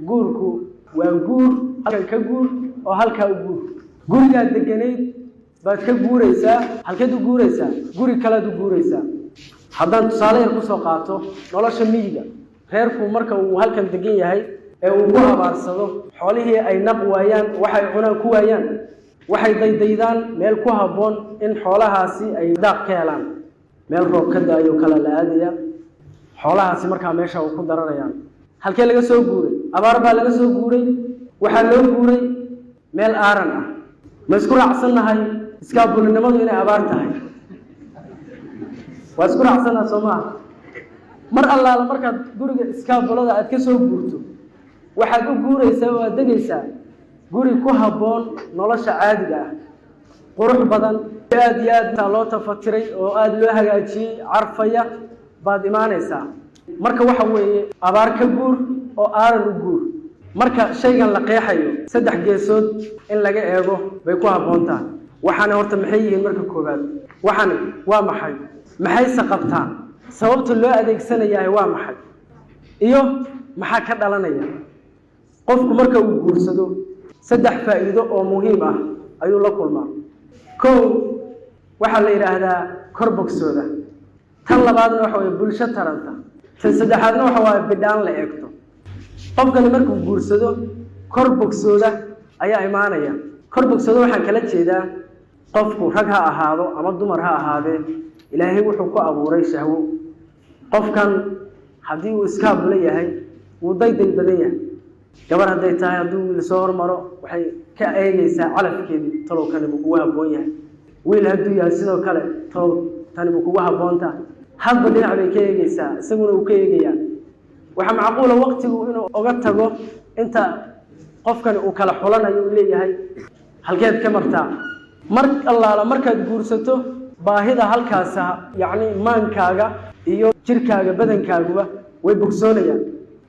guurku waa guur halkan ka guur oo halkaa u guur gurigaad deganayd baad ka guuraysaa halkeed u guuraysaa guri kalead u guuraysaa haddaan tusaale yar kusoo qaato nolosha miyiga reerku marka uu halkan degan yahay ee uu ku abaarsado xoolihii ay naq waayaan waxay cunaan ku waayaan waxay daydaydaan meel ku habboon in xoolahaasi ay daaq ka helaan meel roob ka daayo kala la aadaya xoolahaasi markaa meesha uu ku daranayaan halkee laga soo guuray abaar baa laga soo guuray waxaa loo guuray meel aaran ah ma isku raacsannahay iskaabulinimadu inay abaar tahay waa isku raacsannaha soo maaha mar allaala markaad guriga iskaabulada aad ka soo guurto waxaad u guuraysaa oo aad degaysaa guri ku habboon nolosha caadiga ah qurux badan aad iyo aad loo tafatiray oo aad loo hagaajiyey carfaya baad imaanaysaa marka waxa weeye abaar ka guur oo aaran u guur marka shaygan la qeexayo saddex geesood in laga eego bay ku habboon tahay waxaana horta maxay yihiin marka koowaad waxani waa maxay maxayse qabtaan sababta loo adeegsanayahay waa maxay iyo maxaa ka dhalanaya qofku marka uu guursado saddex faa'iido oo muhiim ah ayuu la kulmaa kow waxaa la yidhaahdaa kor bogsooda tan labaadna waxa waye bulsho taranta tan saddexaadna waxa waaye bidhaan la eegto qofkani markuu guursado kor bogsooda ayaa imaanaya kor bogsooda waxaan kala jeedaa qofku rag ha ahaado ama dumar ha ahaadee ilaahay wuxuu ku abuuray shahwo qofkan haddii uu iskaabula yahay wuu dayday badan yahay gabar hadday tahay hadduu wiil soo hormaro waxay ka eegaysaa calafkeedii talow kani buu kugu habboon yahay wiil hadduu yahay sidoo kale talow tani buu kugu habboon tahay hadba dhinac bay ka eegaysaa isaguna uu ka eegayaa waxaa macquula waqtigu inuu oga tago inta qofkani uu kala xulanayo uu leeyahay halkeed ka martaa mar allaala markaad guursato baahida halkaasa yacni maankaaga iyo jirkaaga badankaaguba way bogsoonayaan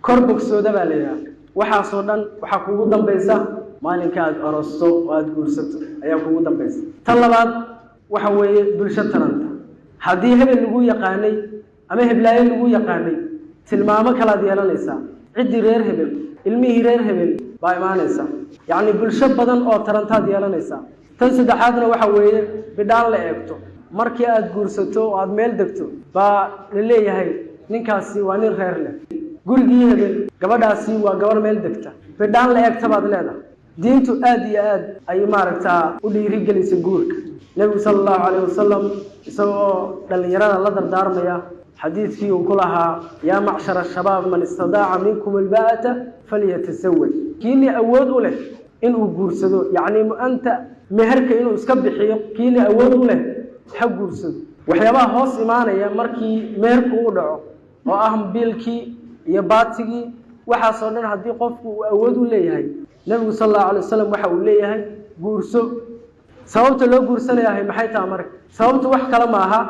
kor bogsooda baa la yidhaha waxaasoo dhan waxaa kugu dambaysa maalinka aad orosto oo aada guursato ayaa kugu dambaysa tan labaad waxa weeye bulsho taranta haddii hebel lagu yaqaanay ama heblaayo lagu yaqaanay tilmaamo kalaad yeelanaysaa ciddii reer hebel ilmihii reer hebel baa imaanaysa yacni bulsho badan oo tarantaad yeelanaysaa tan saddexaadna waxa weeye bidhaan la eegto markii aad guursato oo aada meel degto baa la leeyahay ninkaasi waa nin reer leh gurigii hebel gabadhaasi waa gabar meel degta bidhaan la eegta baad leedahay diintu aad iyo aad ay maaragtaa u dhiirigelisay guurka nebigu sala allahu calayhi wasalam isagoo dhallinyarada la dardaarmaya xadiidkii uu ku lahaa yaa macshara shabaab man istadaaca minkum albaa'ata falyatasawaj kiini awood u leh inuu guursado yacni anta meherka inuu iska bixiyo kiini awood u leh ha guursado waxyaabaha hoos imaanaya markii meherku u dhaco oo ah biilkii iyo baatigii waxaasoo dhan haddii qofku uu awood u leeyahay nebigu sala allahu alay wasalam waxa uu leeyahay guurso sababta loo guursanayahay maxay taha marka sababtu wax kale maaha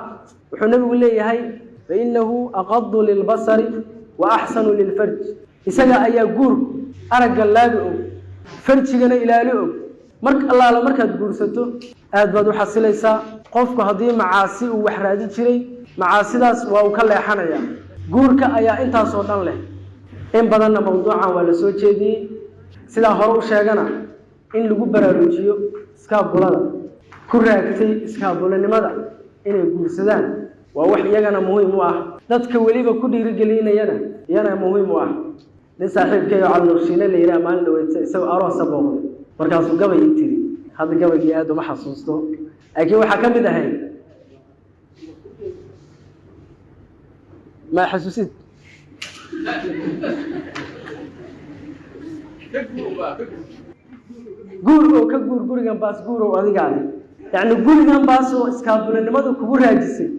wuxuu nebigu leeyahay fainahu aqadu lilbasari wa axsanu lilfarj isaga ayaa guurku aragga laabi og farjigana ilaali og mar allaala markaad guursato aad baad u xasilaysaa qofku haddii macaasi uu wax raadi jiray macaasidaas waa uu ka leexanayaa guurka ayaa intaasoo dhan leh in badanna mawduucan waa la soo jeediyey sidaa hore u sheegana in lagu baraarujiyo iskaabulada ku raagtay iskaabulanimada inay guursadaan waa wax iyagana muhiim u ah dadka weliba ku dhiirigelinayana iyana muhiim u ah nin saaxiibkeeyo calnurshiine la yidhaha maalin dhaweyta isagoo aroosa booqday markaasuu gabayii tiri hadda gabaygii aada uma xasuusto laakiin waxaa ka mid ahayd ما حسوسيت قول كقول قريان باس قولوا أذيعان يعني قريان باس وإسكابون النمط وكبر هاجسي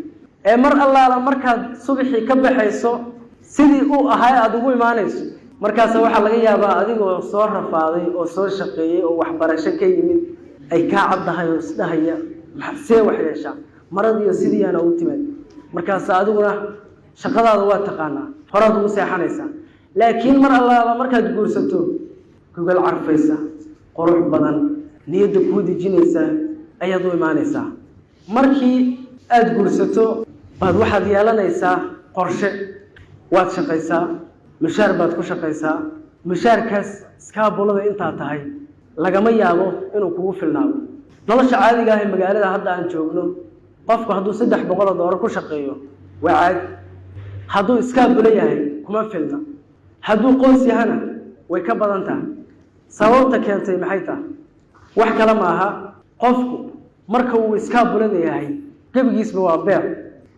مر الله على مركز صبحي كبح يسوع سيدي أو هاي أدوي ما نيس مركز واحد لقيه بقى أذيع وصور رفاضي وصور شقي وحبر شكي من أي كعب ده هي محسي وحيشة مرض يسيدي أنا أوتمد مركز أدونا shaqadaada waa taqaanaa horaad ugu seexanaysaa laakiin mar allaala markaad guursato kugal carfaysa qurux badan niyadda kuu dejinaysa ayaad u imaanaysaa markii aad guursato baad waxaad yeelanaysaa qorshe waad shaqaysaa mushaar baad ku shaqaysaa mushaarkaas iskaabulada intaa tahay lagama yaabo inuu kugu filnaado nolosha caadiga ah ee magaalada hadda aan joogno qofku hadduu $300 ku shaqeeyo waa caadi hadduu iskaabulo yahay kuma filna hadduu qoys yahana way ka badan tahay sababta keentay maxay tahay wax kale ma aha qofku marka uu iskaabulada yahay gabigiisba waa beer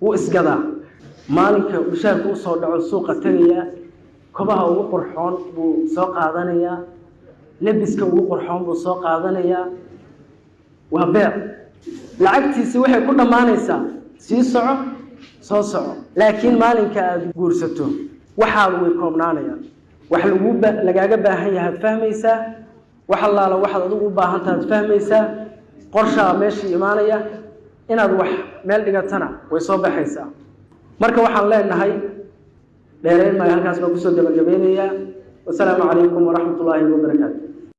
wuu isgadaa maalinka mushaarku soo dhaco suuqa tagaya kobaha ugu qurxoon buu soo qaadanaya lebiska ugu qurxoon buu soo qaadanaya waa beer lacagtiisa waxay ku dhamaanaysaa sii soco soo soco laakiin maalinka aad guursato waxaad way koobnaanayaan wax lagaaga baahan yahay fahmaysaa wax allaala waxaad adigu u baahan tahay fahmaysaa qorshaha meesha imaanaya inaad wax meel dhigatana way soo baxaysaa marka waxaan leenahay dheereen ma halkaas baan ku soo gabagabeynaya wassalaamu calaykum waraxmatullaahi wabarakaatuh